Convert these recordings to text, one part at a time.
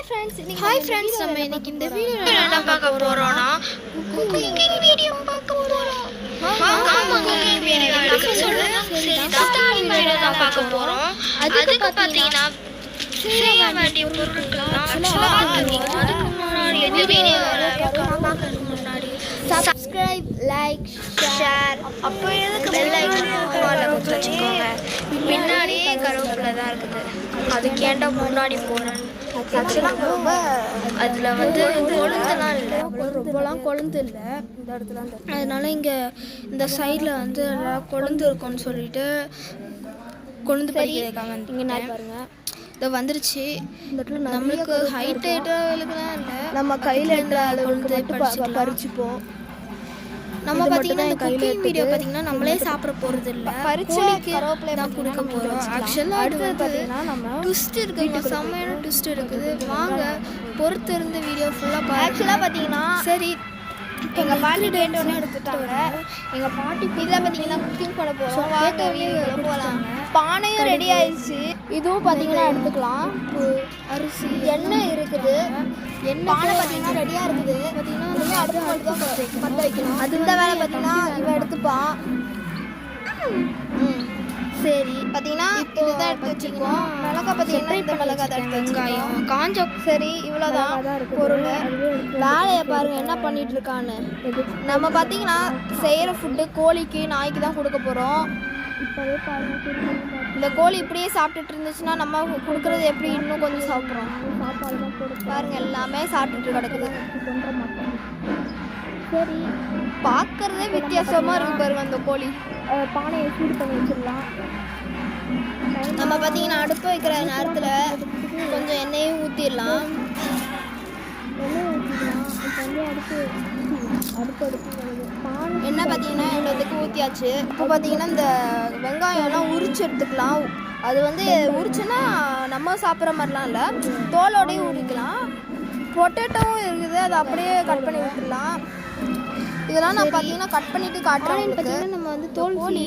Hi friends நம்ம இன்னைக்கு இந்த வீடியோல என்ன பார்க்க போறோம்னா குக்கிங் வீடியோ பார்க்க போறோம். ஆமா குக்கிங் வீடியோ எடுக்க சொல்லுங்க. சரி ஸ்டார்டிங் வீடியோ தான் பார்க்க போறோம். அதுக்கு பாத்தீங்கன்னா செய்ய வேண்டிய பொருட்கள் ஆக்சுவலா பாத்தீங்கன்னா அதுக்கு முன்னாடி இந்த வீடியோல பார்க்கறதுக்கு முன்னாடி சப்ஸ்கிரைப் லைக் ஷேர் அப்போ எதுக்கு பெல் ஐகான் ஆன்ல கொடுத்து வச்சுக்கோங்க. பின்னாடியே கருவேப்பிலை தான் இருக்குது. அதுக்கு ஏன்டா முன்னாடி போறேன்னு அதில் வந்து கொழுந்துலாம் இல்லை, ரொம்பலாம் கொழுந்து இல்லை இந்த இடத்துல. அதனால இங்கே இந்த சைடில் வந்து எல்லாம் கொழுந்து இருக்கும்னு சொல்லிட்டு கொழுந்து பறிக்கிறாங்க. இங்கே நான் பாருங்க இதை வந்துருச்சு. இந்த இடத்துல நம்மளுக்கு ஹைட் ஹைட்டாக இல்லை, நம்ம கையில் இருந்த அளவுக்கு பறிச்சுப்போம். நம்ம பார்த்தீங்கன்னா இந்த குக்கிங் வீடியோ பார்த்தீங்கன்னா நம்மளே சாப்பிட போகிறது இல்லை, பறிச்சு தான் கொடுக்க போகிறோம். ஆக்சுவலாக அடுத்தது பார்த்தீங்கன்னா நம்ம ட்விஸ்ட் இருக்குங்க, செம்மையான ட்விஸ்ட் இருக்குது. வாங்க பொறுத்து இருந்த வீடியோ ஃபுல்லாக பாருங்க. ஆக்சுவலாக பார்த்தீங்கன்னா சரி எங்கள் பாட்டி டேட் ஒன்று எடுத்துட்டாங்க. எங்கள் பாட்டி இதில் பார்த்தீங்கன்னா குக்கிங் பண்ண போகிறோம். வாங்க வீடியோவில் போகலாம். பானையும் ரெடி ஆயிடுச்சு. இதுவும் பார்த்தீங்கன்னா எடுத்துக்கலாம். அரிசி எண்ணெய் இருக்குது. பானை பார்த்தீங்கன்னா ரெடியாக இருக்குது. பார்த்தீங்கன்னா அடுப்பு மட்டும் தான் பற்ற வைக்கணும். அது இந்த வேலை பார்த்தீங்கன்னா இவன் எடுத்துப்பான். சரி பார்த்தீங்கன்னா இதுதான் எடுத்து வச்சுருக்கோம். மிளகாய் பார்த்தீங்கன்னா இந்த மிளகாய் தான் எடுத்து வெங்காயம் காஞ்ச. சரி இவ்வளோதான் பொருள். வேலையை பாருங்கள் என்ன பண்ணிட்டு இருக்கான்னு. நம்ம பார்த்தீங்கன்னா செய்கிற ஃபுட்டு கோழிக்கு நாய்க்கு தான் கொடுக்க போகிறோம். இப்போவே பாருங்கள், இந்த கோழி இப்படியே சாப்பிட்டுட்டு இருந்துச்சுன்னா நம்ம கொடுக்குறது எப்படி இன்னும் கொஞ்சம் சாப்பிட்றோம். சாப்பாடு தான் கொடுக்கும் பாருங்கள், எல்லாமே சாப்பிட்டுட்டு கிடக்குது. சரி பார்க்குறதே வித்தியாசமாக இருக்குது பாருங்கள் அந்த கோழி. பானையை சூடு பண்ணி வச்சிடலாம். நம்ம பார்த்தீங்கன்னா அடுப்பு வைக்கிற நேரத்தில் கொஞ்சம் எண்ணெயும் ஊற்றிடலாம். எண்ணெய் பார்த்தீங்கன்னா இவ்வளோதுக்கு ஊற்றியாச்சு. இப்போ பார்த்தீங்கன்னா இந்த வெங்காயம்லாம் உரிச்சு எடுத்துக்கலாம். அது வந்து உரிச்சுன்னா நம்ம சாப்பிட்ற மாதிரிலாம் இல்லை, தோலோடையும் உரிக்கலாம். பொட்டேட்டோவும் இருக்குது, அதை அப்படியே கட் பண்ணி விட்டுடலாம். இதெல்லாம் நான் பார்த்தீங்கன்னா கட் பண்ணிட்டு காட்டுறேன். பார்த்தீங்கன்னா நம்ம வந்து தோல் கோழி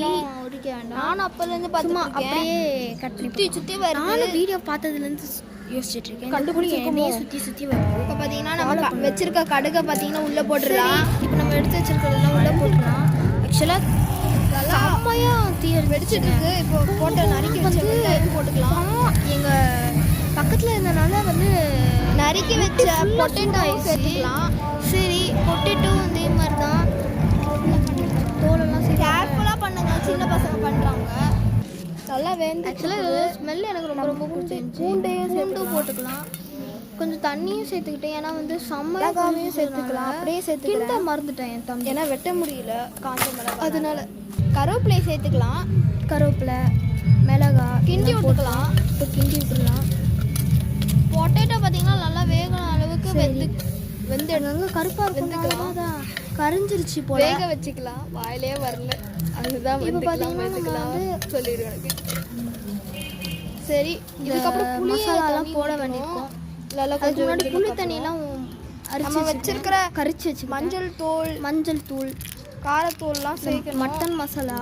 உரிக்க வேண்டாம். நானும் அப்போலேருந்து பார்த்துமா அப்படியே கட் சுற்றி சுற்றி வரும். நானும் வீடியோ பார்த்ததுலேருந்து யோசிச்சுட்டு இருக்கேன், கண்டுபிடிச்சிருக்கோமே சுற்றி சுற்றி வருது. இப்போ பார்த்தீங்கன்னா நம்ம வச்சிருக்க கடுகை பார்த்தீங்கன்னா உள்ளே போட்டுடலாம். இப்போ நம்ம எடுத்து வச்சிருக்கிறதெல்லாம் உள்ளே போட்டுடலாம். ஆக்சுவலாக செம்மையாக வெடிச்சிட்டு இருக்கு. இப்போ போட்டு நறுக்கி வச்சு போட்டுக்கலாம். எங்கள் பக்கத்தில் இருந்தனால வந்து நறுக்கி வச்ச பொட்டேட்டோ சேர்த்துக்கலாம். சரி பொட்டேட்டோ அதே மாதிரி தான் தோலெல்லாம் கேர்ஃபுல்லாக பண்ணுங்க, சின்ன பசங்க பண்ணுறாங்க. நல்லா வேந்து. ஆக்சுவலாக ஸ்மெல் எனக்கு ரொம்ப ரொம்ப பிடிச்சிருந்துச்சு. பூண்டும் போட்டுக்கலாம், கொஞ்சம் தண்ணியும் சேர்த்துக்கிட்டேன். ஏன்னா வந்து மிளகாவையும் சேர்த்துக்கலாம். அப்படியே சேர்த்துக்கிட்டேன், மறந்துட்டேன் என் தம்பி, ஏன்னா வெட்ட முடியல காஞ்ச மிளகா. அதனால கருவேப்பிலை சேர்த்துக்கலாம். கருவேப்பிலை மிளகாய் கிண்டி விட்டுக்கலாம். இப்போ கிண்டி விட்டுடலாம். பொட்டேட்டோ பார்த்தீங்கன்னா நல்லா வேகிற அளவுக்கு வெந்து எடுங்க. கருப்பாக வெந்துக்கலாம். கரைஞ்சிருச்சு போல, வேக வச்சுக்கலாம். வாயிலே வரல, அதுதான் இப்போ பார்த்தீங்கன்னா சொல்லிடுவேன். சரி இதுக்கப்புறம் மசாலாலாம் போட வேண்டியிருக்கும். நல்லா அதுக்கு முன்னாடி புளி தண்ணியெல்லாம் நம்ம வச்சிருக்கிற கரிச்சு வச்சு மஞ்சள் தூள் காரத்தூள்லாம் சேர்க்கணும். மட்டன் மசாலா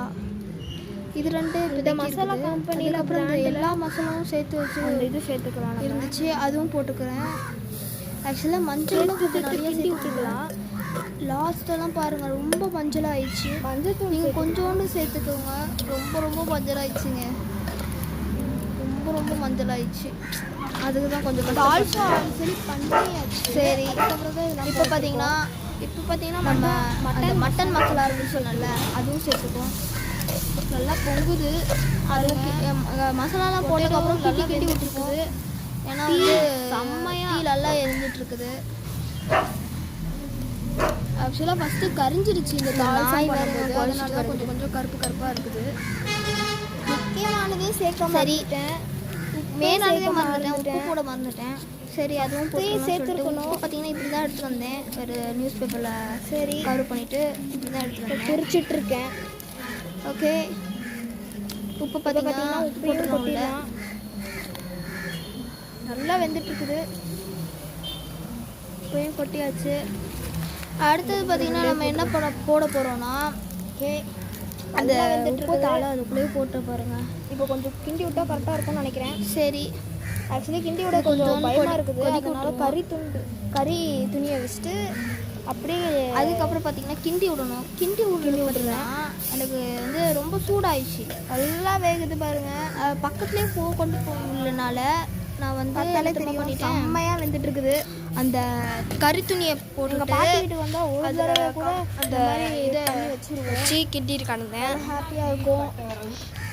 இது ரெண்டு இந்த மசாலா கம்பெனியில் அப்புறம் இந்த எல்லா மசாலாவும் சேர்த்து வச்சு இது சேர்த்துக்கலாம் இருந்துச்சு, அதுவும் போட்டுக்கிறேன். ஆக்சுவலாக மஞ்சளும் கொஞ்சம் நிறைய சேர்த்துக்கலாம். லாஸ்ட்டெல்லாம் பாருங்கள் ரொம்ப மஞ்சள் ஆயிடுச்சு. மஞ்சள் தூள் நீங்கள் கொஞ்சோண்டு சேர்த்துக்கோங்க. ரொம்ப ரொம்ப மஞ்சள் ஆயிடுச்சுங்க, ரொம்ப மஞ்சள் ஆயிடுச்சு. அதுக்கு தான் கொஞ்சம் சரி பண்ணியாச்சு. சரி இப்போ பார்த்தீங்கன்னா நம்ம மட்டன் மசாலா இருக்குன்னு சொன்னல, அதுவும் சேர்த்துக்குவோம். நல்லா பொங்குது. அது மசாலாலாம் போட்டதுக்கப்புறம் கிண்டி விட்டுருக்குது. ஏன்னா வந்து செம்மையாக நல்லா எரிஞ்சிட்ருக்குது. ஆக்சுவலாக ஃபஸ்ட்டு கரிஞ்சிருச்சு இந்த நாய் வரும்போது, அதனால தான் கொஞ்சம் கருப்பாக இருக்குது. முக்கியமானதே சேர்க்க மாட்டேன், மேனானதே மறந்துட்டேன், உப்பு போட மறந்துட்டேன். சரி அதுவும் சேர்த்துருக்கணும். பார்த்தீங்கன்னா இப்படி தான் எடுத்துகிட்டு வந்தேன். ஒரு நியூஸ் பேப்பரில் சரி கவர் பண்ணிவிட்டு இப்படி தான் எடுத்துகிட்டு வந்தேன். பிரிச்சிட்ருக்கேன். ஓகே உப்பு பார்த்தீங்கன்னா உப்பு போட்டுருக்கோம்ல, நல்லா வெந்துட்டுருக்குது. இப்போயும் கொட்டியாச்சு. அடுத்தது பார்த்தீங்கன்னா நம்ம என்ன போட போகிறோன்னா அந்த உப்பு தாளை அதுக்குள்ளேயே போட்டு பாருங்கள். இப்போ கொஞ்சம் கிண்டி விட்டால் கரெக்டாக இருக்கும்னு நினைக்கிறேன். சரி ஆக்சுவலி கிண்டி விட கொஞ்சம் பயமாக இருக்குது, அதனால கறி துணியை வச்சுட்டு அப்படியே அதுக்கப்புறம் பார்த்தீங்கன்னா கிண்டி விடணும். கிண்டி விட்டுருந்தேன் எனக்கு வந்து ரொம்ப சூடாயிடுச்சு, நல்லா வேகுது பாருங்கள். பக்கத்துலேயே கொண்டு போகலனால நான் வந்து பண்ணிட்டேன், செம்மையாக வெந்துட்டு இருக்குது. அந்த கறி துணியை போட்டு பார்த்துக்கிட்டு வந்தால் ஒரு தடவை கூட அந்த இதை வச்சு கிண்டிட்டு கிடந்தேன், ஹாப்பியாக இருக்கும்.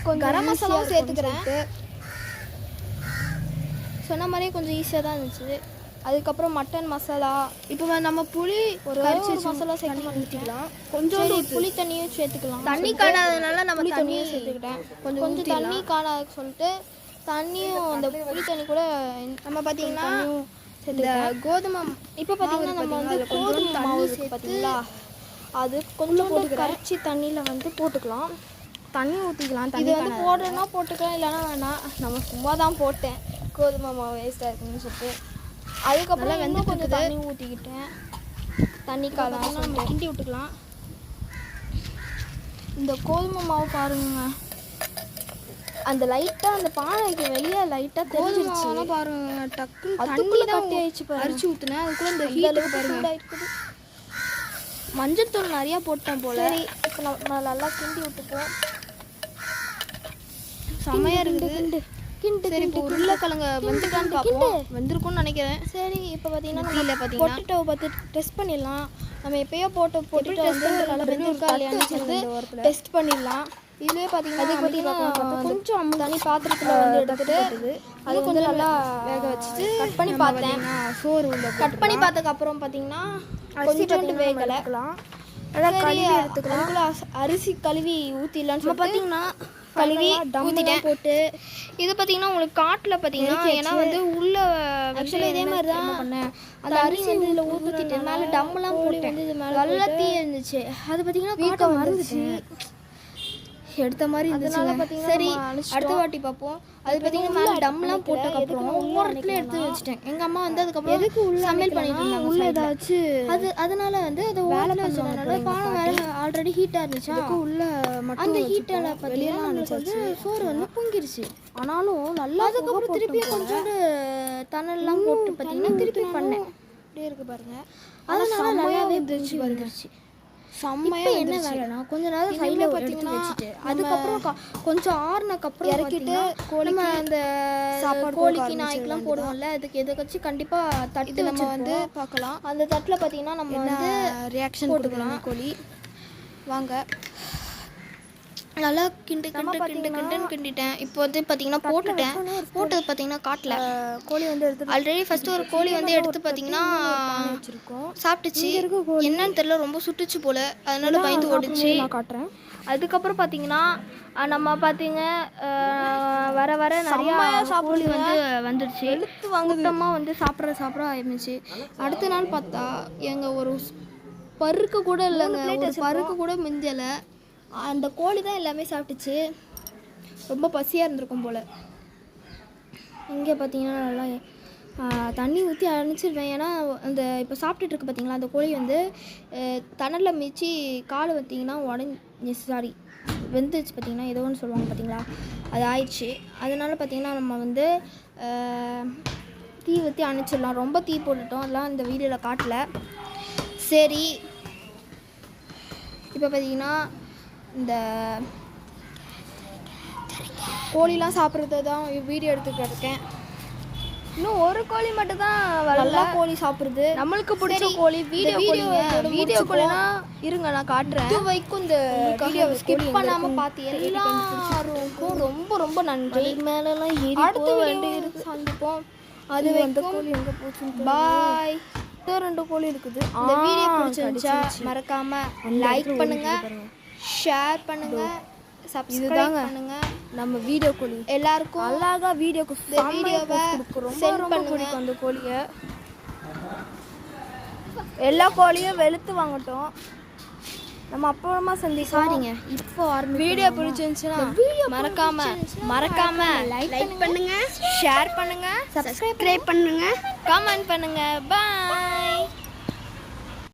கொஞ்சம் கரம் மசாலாவும் சேர்த்துக்கிறேன், சொன்ன மாதிரியே கொஞ்சம் ஈஸியாக தான் இருந்துச்சு. அதுக்கப்புறம் மட்டன் மசாலா, இப்போ நம்ம புளி ஒரு கரிச்சி மசாலா சேர்த்து ஊற்றிக்கலாம், கொஞ்சம் புளி தண்ணியும் சேர்த்துக்கலாம். தண்ணி காணாததுனால நம்ம தண்ணியும் சேர்த்துக்கிட்டேன், கொஞ்சம் தண்ணி காணாத சொல்லிட்டு தண்ணியும் அந்த புளி தண்ணி கூட நம்ம பார்த்தீங்கன்னா இந்த கோதுமை இப்போ பார்த்தீங்கன்னா நம்ம வந்து கோதுமை மாவு பார்த்தீங்களா, அது கொஞ்சம் கரைச்சி தண்ணியில் வந்து போட்டுக்கலாம், தண்ணி ஊற்றிக்கலாம். இது வந்து போடுறேன்னா போட்டுக்கலாம், இல்லைன்னா வேணாம். நம்ம சும்மா தான் போட்டேன், கோதுமை மாவு வேஸ்ட்டாக இருக்குன்னு சொல்லிட்டு. அதுக்கப்புறம் வந்து கொஞ்சம் தண்ணி ஊற்றிக்கிட்டேன், தண்ணி காலம் நம்ம கிண்டி விட்டுக்கலாம். இந்த கோதுமை மாவு பாருங்க, அந்த லைட்டாக அந்த பானைக்கு வெளியே லைட்டாக தெரிஞ்சிருச்சு பாருங்க, டக்குன்னு தண்ணி கட்டி ஆயிடுச்சு பாருங்க. அரிசி ஊற்றுனேன், அதுக்குள்ள இந்த ஹீட்டுக்கு பாருங்க இருக்குது. மஞ்சள் தூள் நிறையா போட்டேன் போல. இப்போ நம்ம நல்லா கிண்டி விட்டுப்போம், செம்மையாக இருக்குது. சரி, இப்போ உருளைக்கிழங்க வெந்துட்டான்னு பார்ப்போம், வெந்திருக்கும்னு நினைக்கிறேன். சரி, இப்போ பார்த்தீங்கன்னா பொட்டேட்டோவை பார்த்து டெஸ்ட் பண்ணிடலாம். நம்ம எப்பயோ பொட்டேட்டோ வந்து நல்லா வெந்திருக்கா இல்லையான்னு சொல்லி டெஸ்ட் பண்ணிடலாம். இதுலேயே பார்த்தீங்கன்னா கொஞ்சம் தனி பாத்திரத்தில் வந்து எடுத்துட்டு அது கொஞ்சம் நல்லா வேக வச்சுட்டு கட் பண்ணி பார்த்தேன். சோறு கட் பண்ணி பார்த்ததுக்கப்புறம் பார்த்தீங்கன்னா கொஞ்சம் வேகலை, நல்லா கழுவி எடுத்துக்கலாம். அரிசி கழுவி ஊற்றிடலான்னு சொல்லி பார்த்தீங்கன்னா கழுவி ஊற்றிட்டேன் போட்டு. இது பார்த்தீங்கன்னா உங்களுக்கு காட்டில் பார்த்தீங்கன்னா, ஏன்னா வந்து உள்ள ஆக்சுவலாக இதே மாதிரி தான் பண்ணேன். அந்த அரிசி வந்து இதில் ஊற்றிட்டு மேலே டம்மெல்லாம் போட்டு வந்து இது மேலே நல்லா தீ இருந்துச்சு. அது பார்த்தீங்கன்னா வீட்டை மறந்துச்சு எடுத்த மாதிரி இருந்துச்சு. சரி, அடுத்த வாட்டி பார்ப்போம். அது பார்த்தீங்கன்னா மேலே டம்லாம் போட்டதுக்கப்புறம் ஓரத்தில் எடுத்து வச்சுட்டேன். எங்கள் அம்மா வந்து அதுக்கப்புறம் எதுக்கு உள்ள சமையல் பண்ணிட்டு இருந்தாங்க உள்ள ஏதாச்சும், அதனால வந்து அதை வேலை வச்சதுனால பானை வேலை ஆல்ரெடி ஹீட்டாக இருந்துச்சு. அதுக்கு உள்ள அந்த ஹீட்டால் பார்த்தீங்கன்னா வந்து சோறு வந்து பொங்கிருச்சு. ஆனாலும் நல்லா அதுக்கப்புறம் திருப்பி கொஞ்சோண்டு தண்ணெல்லாம் போட்டு பார்த்தீங்கன்னா திருப்பி பண்ணேன். அப்படியே இருக்கு பாருங்க, அதனால நல்லாவே வந்துருச்சு. செம்மையாக என்ன வேலைனா கொஞ்ச நேரம் சைடில் பார்த்தீங்கன்னா வச்சுட்டு அதுக்கப்புறம் கொஞ்சம் ஆறுனக்கப்புறம் இறக்கிட்டு நம்ம அந்த கோழிக்கு நாய்க்கெலாம் போடுவோம்ல, அதுக்கு எதை வச்சு கண்டிப்பாக தட்டு நம்ம வந்து பார்க்கலாம். அந்த தட்டில் பார்த்தீங்கன்னா நம்ம வந்து ரியாக்ஷன் கொடுக்கலாம். கோழி வாங்க நல்லா கிண்டிட்டேன். இப்போ வந்து பார்த்தீங்கன்னா போட்டது பார்த்தீங்கன்னா காட்டில் கோழி வந்து எடுத்து ஆல்ரெடி ஃபஸ்ட்டு ஒரு கோழி வந்து எடுத்து பார்த்தீங்கன்னா வச்சுருக்கோம், சாப்பிட்டுச்சு. என்னன்னு தெரியல, ரொம்ப சுட்டுச்சு போல், அதனால பயந்து ஓடிச்சு. நான் காட்டுறேன். அதுக்கப்புறம் பார்த்தீங்கன்னா நம்ம பார்த்தீங்க வர நிறையா கோழி வந்து வந்துடுச்சு, கூட்டமாக வந்து சாப்பிட்ற ஆரம்பிச்சு. அடுத்த நாள் பார்த்தா எங்கள் ஒரு பருக்கு கூட இல்லைங்க, ஒரு பருக்கு கூட மிஞ்சலை. அந்த கோழி தான் எல்லாமே சாப்பிட்டுச்சு, ரொம்ப பசியாக இருந்திருக்கும் போல். இங்கே பார்த்தீங்கன்னா நல்லா தண்ணி ஊற்றி அணைச்சிருவேன், ஏன்னா அந்த இப்போ சாப்பிட்டுட்டு இருக்கு பார்த்தீங்களா அந்த கோழி வந்து தணலில் மிச்சி காலை பார்த்தீங்கன்னா வெந்துச்சு பார்த்தீங்கன்னா, ஏதோ ஒன்று சொல்லுவாங்க பார்த்தீங்களா, அது ஆயிடுச்சு. அதனால் பார்த்தீங்கன்னா நம்ம வந்து தீ ஊற்றி அணைச்சிடலாம். ரொம்ப தீ போட்டுட்டோம், அதெல்லாம் இந்த வீடியோவில் காட்டல. சரி, இப்போ பார்த்தீங்கன்னா இந்த கோழிலாம் சாப்பிட்றது தான் வீடியோ எடுத்துக்கிட்டு இருக்கேன். இன்னும் ஒரு கோழி மட்டும் தான் நல்லா கோழி சாப்பிட்றது, நம்மளுக்கு பிடிச்ச கோழி. வீடியோ கோழினா இருங்க நான் காட்டுறேன். இது வரைக்கும் இந்த வீடியோவை ஸ்கிப் பண்ணாமல் பார்த்து எல்லாருக்கும் ரொம்ப ரொம்ப நன்றி. மேலெல்லாம் அடுத்த வீடியோ சந்திப்போம். அது வந்து கோழி எங்கே போச்சு, பாய். 2 கோழி இருக்குது. இந்த வீடியோ பிடிச்சிருந்துச்சா மறக்காம லைக் பண்ணுங்க, ஷேர் பண்ணுங்க, சப்ஸ்கிரைப் பண்ணுங்க. நம்ம வீடியோ கோழி எல்லாருக்கும் அழகா வீடியோக்கு வீடியோவை சென்ட் பண்ணுங்க. அந்த கோழியை எல்லா கோழியும் வெளுத்து வாங்கட்டும், நம்ம அப்புறமா சாரிங்க. இப்போ வீடியோ பிடிச்சிருந்துச்சுன்னா மறக்காம லைக் பண்ணுங்க, ஷேர் பண்ணுங்க, சப்ஸ்கிரைப் பண்ணுங்க, கமெண்ட் பண்ணுங்க. பாய்.